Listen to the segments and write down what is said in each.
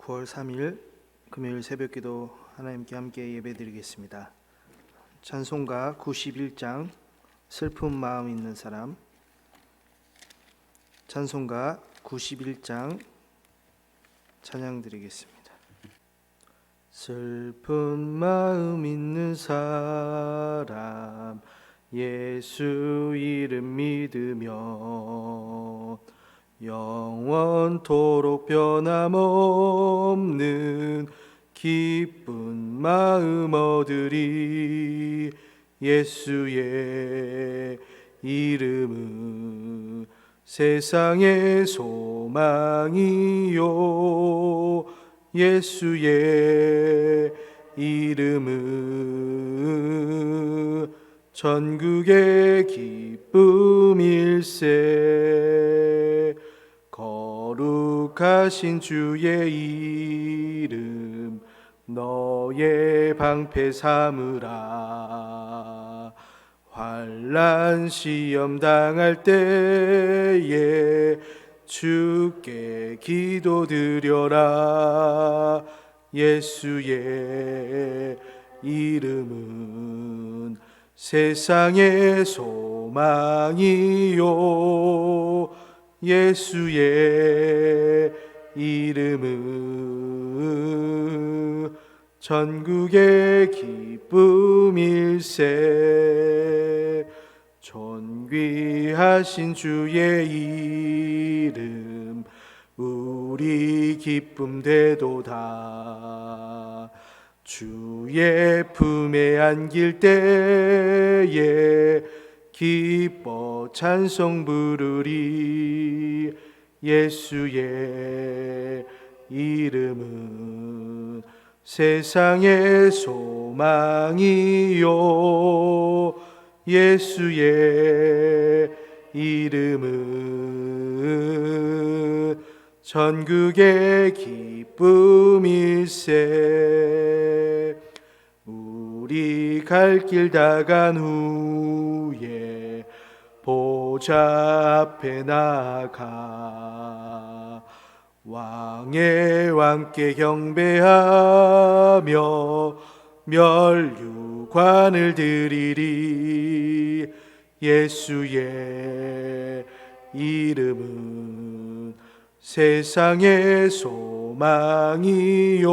9월 3일 금요일 새벽기도 하나님께 함께 예배드리겠습니다. 찬송가 91장 슬픈 마음 있는 사람, 찬송가 91장 찬양드리겠습니다. 슬픈 마음 있는 사람, 예수 이름 믿으며 영원토록 변함없는 기쁜 마음 얻으리. 예수의 이름은 세상의 소망이요, 예수의 이름은 전국의 기쁨일세. 거룩하신 주의 이름 너의 방패 삼으라. 환난 시험 당할 때에 주께 기도드려라. 예수의 이름은 세상의 소망이요, 예수의 이름은 전국의 기쁨일세. 존귀하신 주의 이름 우리 기쁨 되도다. 주의 품에 안길 때에 기뻐 찬송 부르리. 예수의 이름은 세상의 소망이요, 예수의 이름은 전국의 기쁨일세. 우리 갈 길 다 간 후에 보좌 앞에 나가 왕의 왕께 경배하며 멸류관을 드리리. 예수의 이름은 세상의 소망이요,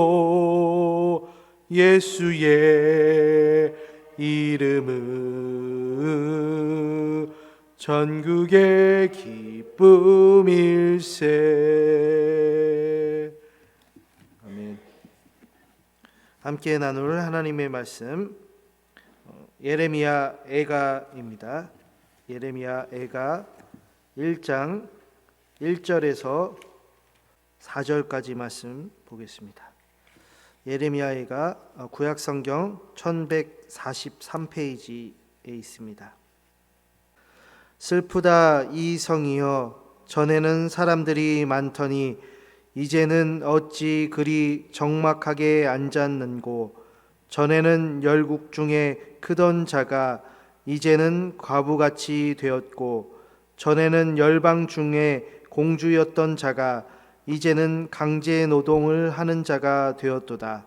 예수의 이름은 전국의 기쁨일세. 아멘. 함께 나눌 하나님의 말씀, 예레미야 애가입니다. 예레미야 애가 1장 1절에서 4절까지 말씀 보겠습니다. 예레미야 애가 구약성경 1143페이지에 있습니다. 슬프다 이 성이여, 전에는 사람들이 많더니 이제는 어찌 그리 적막하게 앉았는고. 전에는 열국 중에 크던 자가 이제는 과부같이 되었고, 전에는 열방 중에 공주였던 자가 이제는 강제 노동을 하는 자가 되었도다.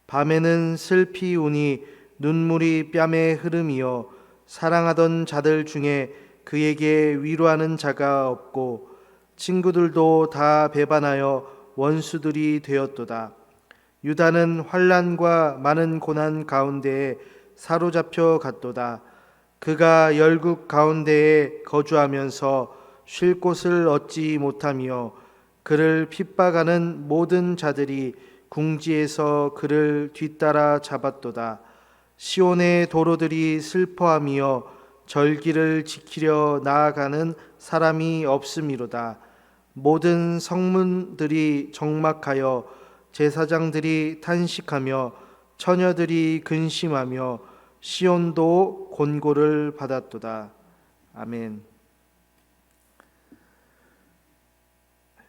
밤에는 슬피 우니 눈물이 뺨에 흐름이여, 사랑하던 자들 중에 그에게 위로하는 자가 없고, 친구들도 다 배반하여 원수들이 되었도다. 유다는 환난과 많은 고난 가운데에 사로잡혀 갔도다. 그가 열국 가운데에 거주하면서 쉴 곳을 얻지 못하며 그를 핍박하는 모든 자들이 궁지에서 그를 뒤따라 잡았도다. 시온의 도로들이 슬퍼하며 절기를 지키려 나아가는 사람이 없음이로다. 모든 성문들이 적막하여 제사장들이 탄식하며 처녀들이 근심하며 시온도 곤고를 받았도다. 아멘.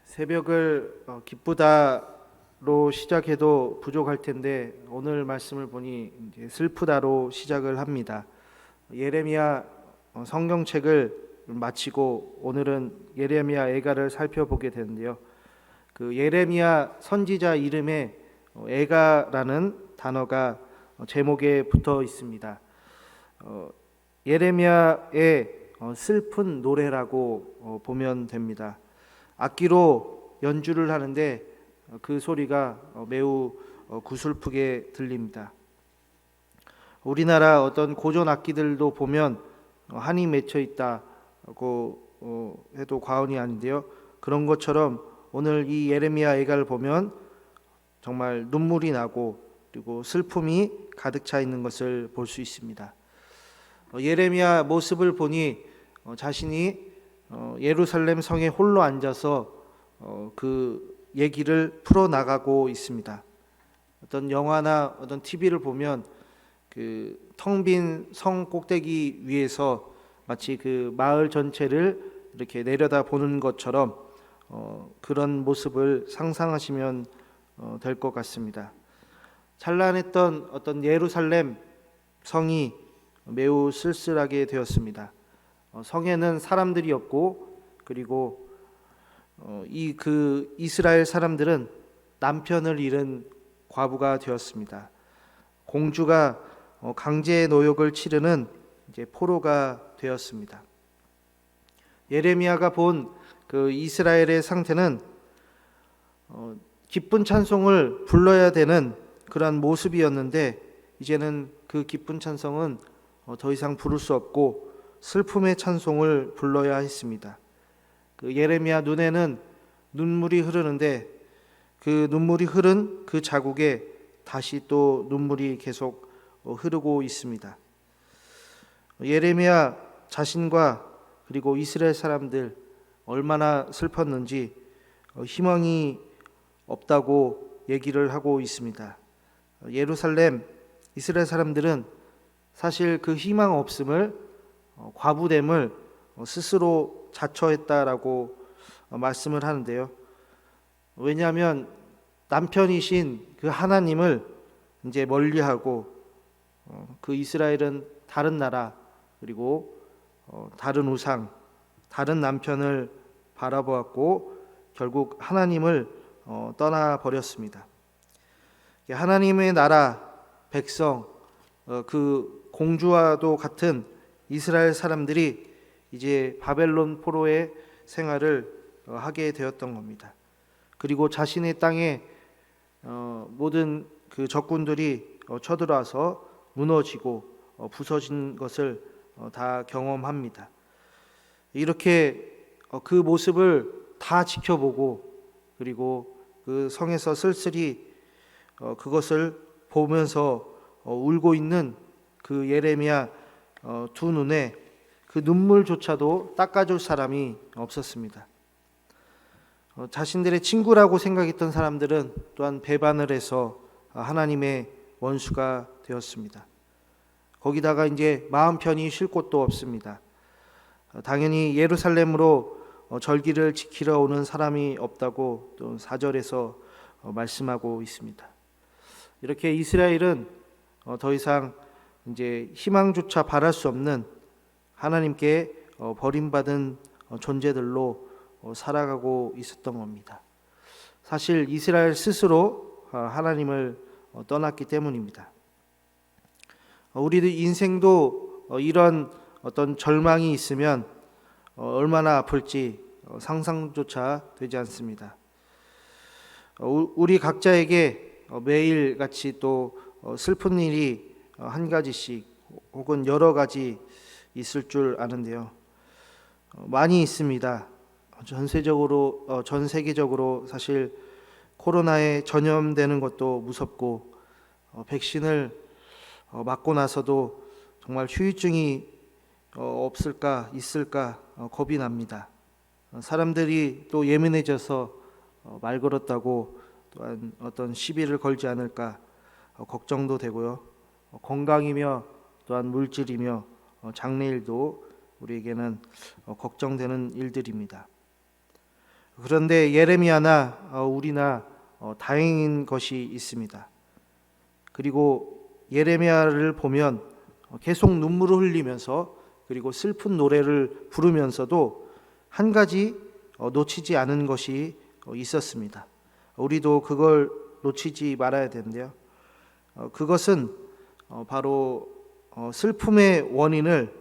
새벽을 기쁘다로 시작해도 부족할 텐데 오늘 말씀을 보니 이제 슬프다로 시작을 합니다. 예레미야 성경책을 마치고 오늘은 예레미야 애가를 살펴보게 되는데요. 그 예레미야 선지자 이름에 애가라는 단어가 제목에 붙어 있습니다. 예레미야의 슬픈 노래라고 보면 됩니다. 악기로 연주를 하는데 그 소리가 매우 구슬프게 들립니다. 우리나라 어떤 고전 악기들도 보면 한이 맺혀 있다고 해도 과언이 아닌데요. 그런 것처럼 오늘 이 예레미야 애가를 보면 정말 눈물이 나고 그리고 슬픔이 가득 차 있는 것을 볼 수 있습니다. 예레미야 모습을 보니 자신이 예루살렘 성에 홀로 앉아서 그 얘기를 풀어나가고 있습니다. 어떤 영화나 어떤 TV를 보면 그 텅 빈 성 꼭대기 위에서 마치 그 마을 전체를 이렇게 내려다 보는 것처럼 그런 모습을 상상하시면 될 것 같습니다. 찬란했던 어떤 예루살렘 성이 매우 쓸쓸하게 되었습니다. 성에는 사람들이 없고 그리고 그 이스라엘 사람들은 남편을 잃은 과부가 되었습니다. 공주가 강제 노역을 치르는 이제 포로가 되었습니다. 예레미야가 본 그 이스라엘의 상태는 기쁜 찬송을 불러야 되는 그러한 모습이었는데 이제는 그 기쁜 찬송은 더 이상 부를 수 없고 슬픔의 찬송을 불러야 했습니다. 그 예레미야 눈에는 눈물이 흐르는데 그 눈물이 흐른 그 자국에 다시 또 눈물이 계속 흐르고 있습니다. 예레미야 자신과 그리고 이스라엘 사람들 얼마나 슬펐는지 희망이 없다고 얘기를 하고 있습니다. 예루살렘 이스라엘 사람들은 사실 그 희망 없음을 과부됨을 스스로 자처했다라고 말씀을 하는데요. 왜냐하면 남편이신 그 하나님을 이제 멀리하고 그 이스라엘은 다른 나라 그리고 다른 우상, 다른 남편을 바라보았고 결국 하나님을 떠나버렸습니다. 하나님의 나라 백성 그 공주와도 같은 이스라엘 사람들이 이제 바벨론 포로의 생활을 하게 되었던 겁니다. 그리고 자신의 땅에 모든 그 적군들이 쳐들어와서 무너지고 부서진 것을 다 경험합니다. 이렇게 그 모습을 다 지켜보고 그리고 그 성에서 쓸쓸히 그것을 보면서 울고 있는 그 예레미야 두 눈에 그 눈물조차도 닦아줄 사람이 없었습니다. 자신들의 친구라고 생각했던 사람들은 또한 배반을 해서 하나님의 원수가 되었습니다. 거기다가 이제 마음 편히 쉴 곳도 없습니다. 당연히 예루살렘으로 절기를 지키러 오는 사람이 없다고 또 4절에서 말씀하고 있습니다. 이렇게 이스라엘은 더 이상 이제 희망조차 바랄 수 없는 하나님께 버림받은 존재들로 살아가고 있었던 겁니다. 사실 이스라엘 스스로 하나님을 떠났기 때문입니다. 우리들 인생도 이런 어떤 절망이 있으면 얼마나 아플지 상상조차 되지 않습니다. 우리 각자에게 매일같이 또 슬픈 일이 한 가지씩 혹은 여러 가지 있을 줄 아는데요. 많이 있습니다. 전 세계적으로 사실 코로나에 전염되는 것도 무섭고 백신을 맞고 나서도 정말 후유증이 없을까 있을까 겁이 납니다. 사람들이 또 예민해져서 말 걸었다고 또한 어떤 시비를 걸지 않을까 걱정도 되고요. 건강이며 또한 물질이며 장래일도 우리에게는 걱정되는 일들입니다. 그런데 예레미야나 우리나 다행인 것이 있습니다. 그리고 예레미야를 보면 계속 눈물을 흘리면서 그리고 슬픈 노래를 부르면서도 한 가지 놓치지 않은 것이 있었습니다. 우리도 그걸 놓치지 말아야 되는데요. 그것은 바로 슬픔의 원인을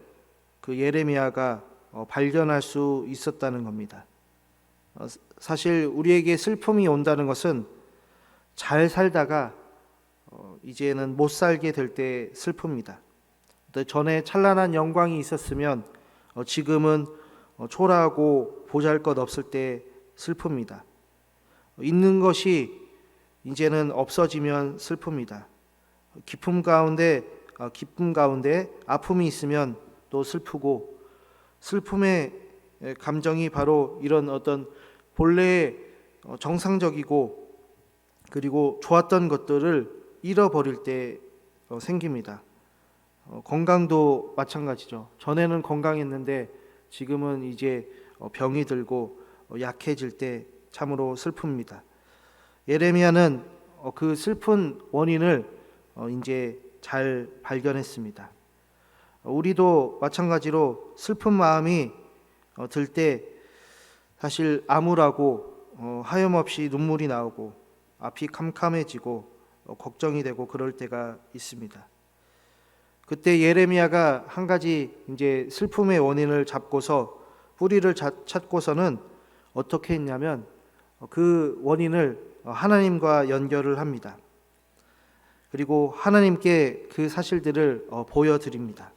그 예레미야가 발견할 수 있었다는 겁니다. 사실 우리에게 슬픔이 온다는 것은 잘 살다가 이제는 못 살게 될 때 슬픕니다. 전에 찬란한 영광이 있었으면 지금은 초라하고 보잘것없을 때 슬픕니다. 있는 것이 이제는 없어지면 슬픕니다. 기쁨 가운데 아픔이 있으면 또 슬프고, 슬픔의 감정이 바로 이런 어떤 본래의 정상적이고 그리고 좋았던 것들을 잃어버릴 때 생깁니다. 건강도 마찬가지죠. 전에는 건강했는데 지금은 이제 병이 들고 약해질 때 참으로 슬픕니다. 예레미야는 그 슬픈 원인을 이제 잘 발견했습니다. 우리도 마찬가지로 슬픈 마음이 들 때 사실 암울하고 하염없이 눈물이 나오고 앞이 캄캄해지고 걱정이 되고 그럴 때가 있습니다. 그때 예레미야가 한 가지 이제 슬픔의 원인을 잡고서 뿌리를 찾고서는 어떻게 했냐면 그 원인을 하나님과 연결을 합니다. 그리고 하나님께 그 사실들을 보여드립니다.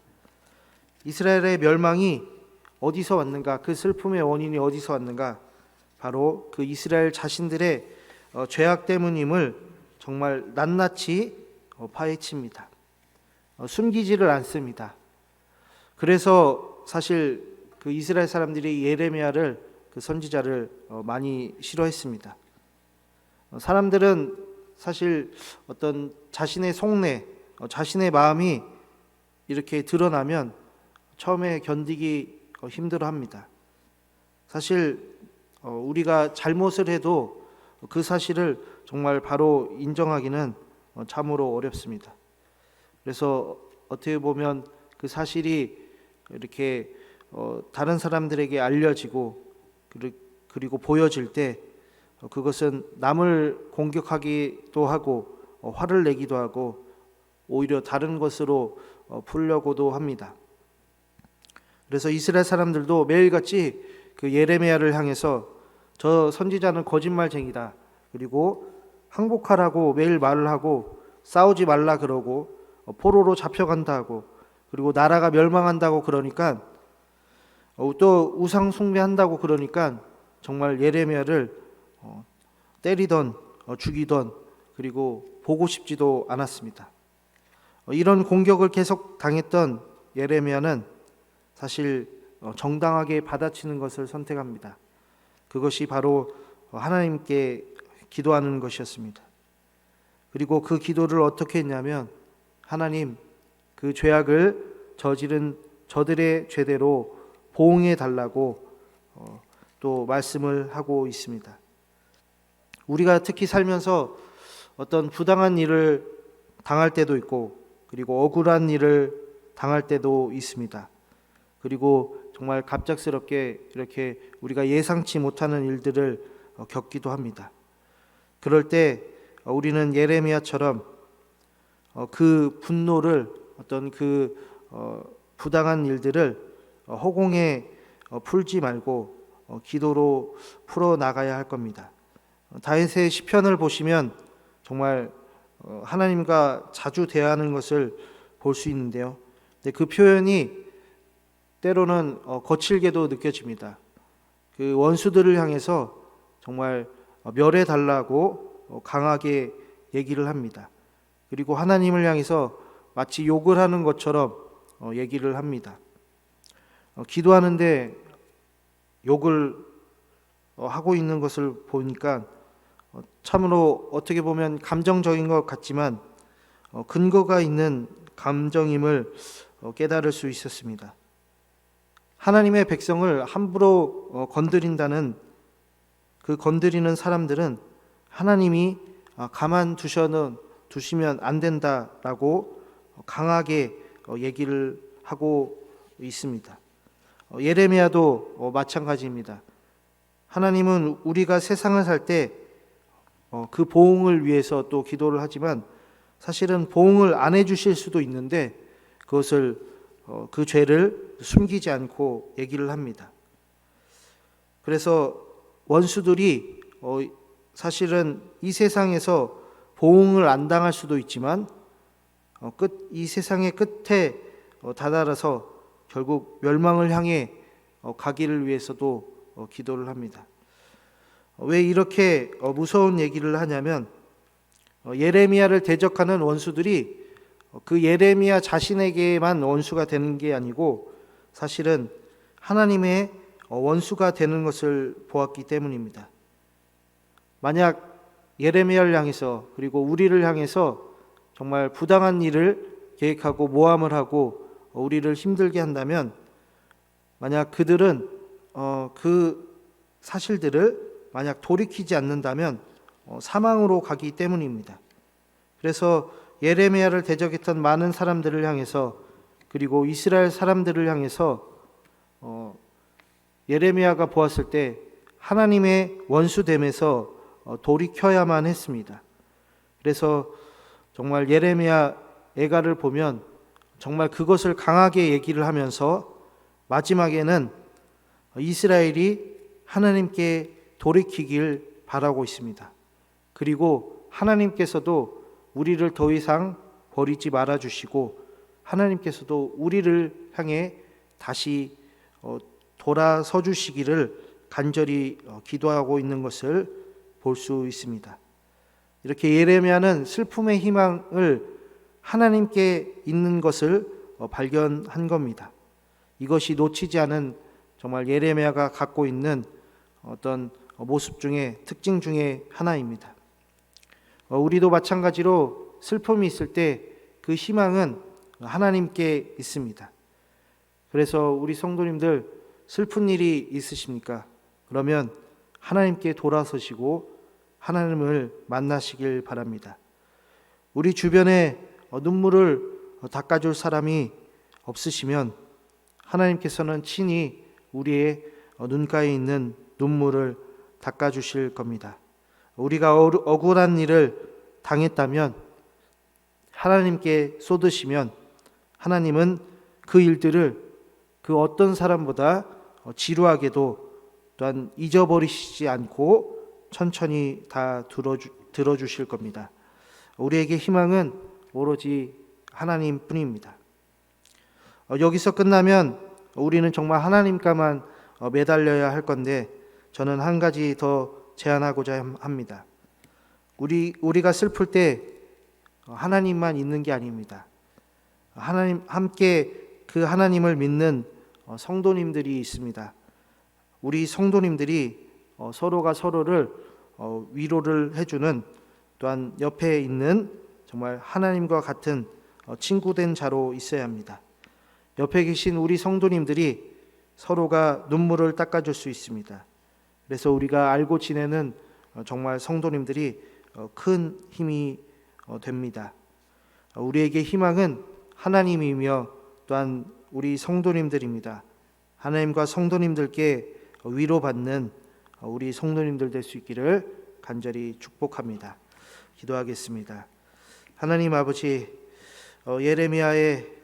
이스라엘의 멸망이 어디서 왔는가? 그 슬픔의 원인이 어디서 왔는가? 바로 그 이스라엘 자신들의 죄악 때문임을 정말 낱낱이 파헤칩니다. 숨기지를 않습니다. 그래서 사실 그 이스라엘 사람들이 예레미야를, 그 선지자를 많이 싫어했습니다. 사람들은 사실 어떤 자신의 속내, 자신의 마음이 이렇게 드러나면 처음에 견디기 힘들어합니다. 사실 우리가 잘못을 해도 그 사실을 정말 바로 인정하기는 참으로 어렵습니다. 그래서 어떻게 보면 그 사실이 이렇게 다른 사람들에게 알려지고 그리고 보여질 때 그것은 남을 공격하기도 하고 화를 내기도 하고 오히려 다른 것으로 풀려고도 합니다. 그래서 이스라엘 사람들도 매일같이 그 예레미야를 향해서 저 선지자는 거짓말쟁이다, 그리고 항복하라고 매일 말을 하고 싸우지 말라 그러고 포로로 잡혀간다 하고 그리고 나라가 멸망한다고 그러니까 또 우상 숭배한다고 그러니까 정말 예레미야를 때리던 죽이던 그리고 보고 싶지도 않았습니다. 이런 공격을 계속 당했던 예레미야는 사실 정당하게 받아치는 것을 선택합니다. 그것이 바로 하나님께 기도하는 것이었습니다. 그리고 그 기도를 어떻게 했냐면 하나님, 그 죄악을 저지른 저들의 죄대로 보응해 달라고 또 말씀을 하고 있습니다. 우리가 특히 살면서 어떤 부당한 일을 당할 때도 있고 그리고 억울한 일을 당할 때도 있습니다. 그리고 정말 갑작스럽게 이렇게 우리가 예상치 못하는 일들을 겪기도 합니다. 그럴 때 우리는 예레미야처럼 그 분노를, 어떤 그 부당한 일들을 허공에 풀지 말고 기도로 풀어나가야 할 겁니다. 다윗의 시편을 보시면 정말 하나님과 자주 대화하는 것을 볼 수 있는데요. 근데 그 표현이 때로는 거칠게도 느껴집니다. 그 원수들을 향해서 정말 멸해 달라고 강하게 얘기를 합니다. 그리고 하나님을 향해서 마치 욕을 하는 것처럼 얘기를 합니다. 기도하는데 욕을 하고 있는 것을 보니까 참으로 어떻게 보면 감정적인 것 같지만 근거가 있는 감정임을 깨달을 수 있었습니다. 하나님의 백성을 함부로 건드린다는, 그 건드리는 사람들은 하나님이 가만 두시면 안 된다라고 강하게 얘기를 하고 있습니다. 예레미야도 마찬가지입니다. 하나님은 우리가 세상을 살 때 그 보응을 위해서 또 기도를 하지만 사실은 보응을 안 해주실 수도 있는데 그것을 그 죄를 숨기지 않고 얘기를 합니다. 그래서 원수들이 사실은 이 세상에서 보응을 안 당할 수도 있지만 이 세상의 끝에 다다라서 결국 멸망을 향해 가기를 위해서도 기도를 합니다. 왜 이렇게 무서운 얘기를 하냐면 예레미야를 대적하는 원수들이 그 예레미야 자신에게만 원수가 되는 게 아니고 사실은 하나님의 원수가 되는 것을 보았기 때문입니다. 만약 예레미야를 향해서 그리고 우리를 향해서 정말 부당한 일을 계획하고 모함을 하고 우리를 힘들게 한다면 만약 그들은 그 사실들을 만약 돌이키지 않는다면 사망으로 가기 때문입니다. 그래서 예레미야를 대적했던 많은 사람들을 향해서 그리고 이스라엘 사람들을 향해서 예레미야가 보았을 때 하나님의 원수됨에서 돌이켜야만 했습니다. 그래서 정말 예레미야 애가를 보면 정말 그것을 강하게 얘기를 하면서 마지막에는 이스라엘이 하나님께 돌이키길 바라고 있습니다. 그리고 하나님께서도 우리를 더 이상 버리지 말아 주시고 하나님께서도 우리를 향해 다시 돌아서 주시기를 간절히 기도하고 있는 것을 볼 수 있습니다. 이렇게 예레미야는 슬픔의 희망을 하나님께 있는 것을 발견한 겁니다. 이것이 놓치지 않은 정말 예레미야가 갖고 있는 어떤 모습 중에 특징 중에 하나입니다. 우리도 마찬가지로 슬픔이 있을 때 그 희망은 하나님께 있습니다. 그래서 우리 성도님들 슬픈 일이 있으십니까? 그러면 하나님께 돌아서시고 하나님을 만나시길 바랍니다. 우리 주변에 눈물을 닦아줄 사람이 없으시면 하나님께서는 친히 우리의 눈가에 있는 눈물을 닦아주실 겁니다. 우리가 억울한 일을 당했다면 하나님께 쏟으시면 하나님은 그 일들을 그 어떤 사람보다 지루하게도 또한 잊어버리시지 않고 천천히 다 들어주실 겁니다. 우리에게 희망은 오로지 하나님 뿐입니다. 여기서 끝나면 우리는 정말 하나님과만 매달려야 할 건데 저는 한 가지 더 제안하고자 합니다. 우리가 슬플 때 하나님만 있는 게 아닙니다. 하나님 함께 그 하나님을 믿는 성도님들이 있습니다. 우리 성도님들이 서로가 서로를 위로를 해주는 또한 옆에 있는 정말 하나님과 같은 친구된 자로 있어야 합니다. 옆에 계신 우리 성도님들이 서로가 눈물을 닦아줄 수 있습니다. 그래서 우리가 알고 지내는 정말 성도님들이 큰 힘이 됩니다. 우리에게 희망은 하나님이며 또한 우리 성도님들입니다. 하나님과 성도님들께 위로받는 우리 성도님들 될 수 있기를 간절히 축복합니다. 기도하겠습니다. 하나님 아버지, 예레미야의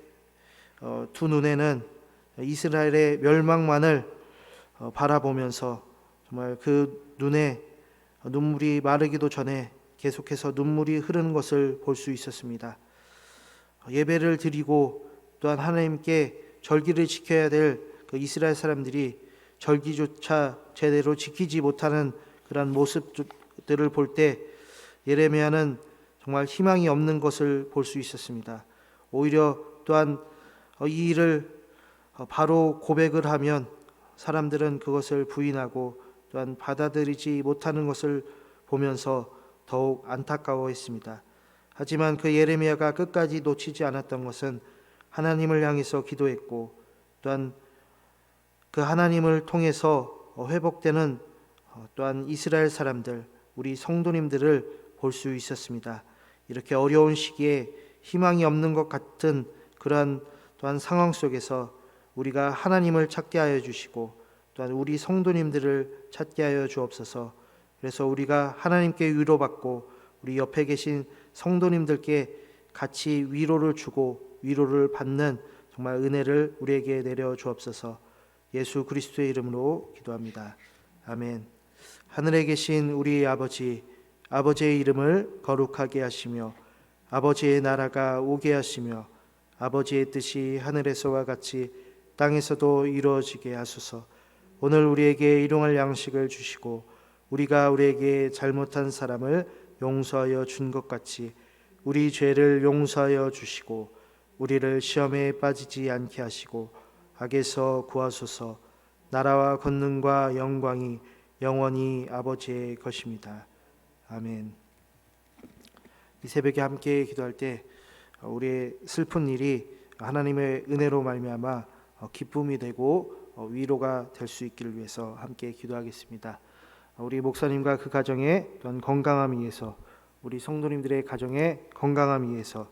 두 눈에는 이스라엘의 멸망만을 바라보면서 정말 그 눈에 눈물이 마르기도 전에 계속해서 눈물이 흐르는 것을 볼 수 있었습니다. 예배를 드리고 또한 하나님께 절기를 지켜야 될 그 이스라엘 사람들이 절기조차 제대로 지키지 못하는 그런 모습들을 볼 때 예레미야는 정말 희망이 없는 것을 볼 수 있었습니다. 오히려 또한 이 일을 바로 고백을 하면 사람들은 그것을 부인하고 또한 받아들이지 못하는 것을 보면서 더욱 안타까워했습니다. 하지만 그 예레미야가 끝까지 놓치지 않았던 것은 하나님을 향해서 기도했고 또한 그 하나님을 통해서 회복되는 또한 이스라엘 사람들, 우리 성도님들을 볼 수 있었습니다. 이렇게 어려운 시기에 희망이 없는 것 같은 그러한 또한 상황 속에서 우리가 하나님을 찾게 하여 주시고 또한 우리 성도님들을 찾게 하여 주옵소서. 그래서 우리가 하나님께 위로받고 우리 옆에 계신 성도님들께 같이 위로를 주고 위로를 받는 정말 은혜를 우리에게 내려 주옵소서. 예수 그리스도의 이름으로 기도합니다. 아멘. 하늘에 계신 우리 아버지, 아버지의 이름을 거룩하게 하시며 아버지의 나라가 오게 하시며 아버지의 뜻이 하늘에서와 같이 땅에서도 이루어지게 하소서. 오늘 우리에게 일용할 양식을 주시고 우리가 우리에게 잘못한 사람을 용서하여 준 것 같이 우리 죄를 용서하여 주시고 우리를 시험에 빠지지 않게 하시고 악에서 구하소서. 나라와 권능과 영광이 영원히 아버지의 것입니다. 아멘. 이 새벽에 함께 기도할 때 우리의 슬픈 일이 하나님의 은혜로 말미암아 기쁨이 되고 위로가 될 수 있기를 위해서 함께 기도하겠습니다. 우리 목사님과 그 가정의 또한 건강함 위해서, 우리 성도님들의 가정의 건강함 위해서,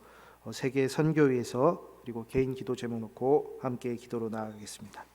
세계 선교 위해서, 그리고 개인 기도 제목 놓고 함께 기도로 나아가겠습니다.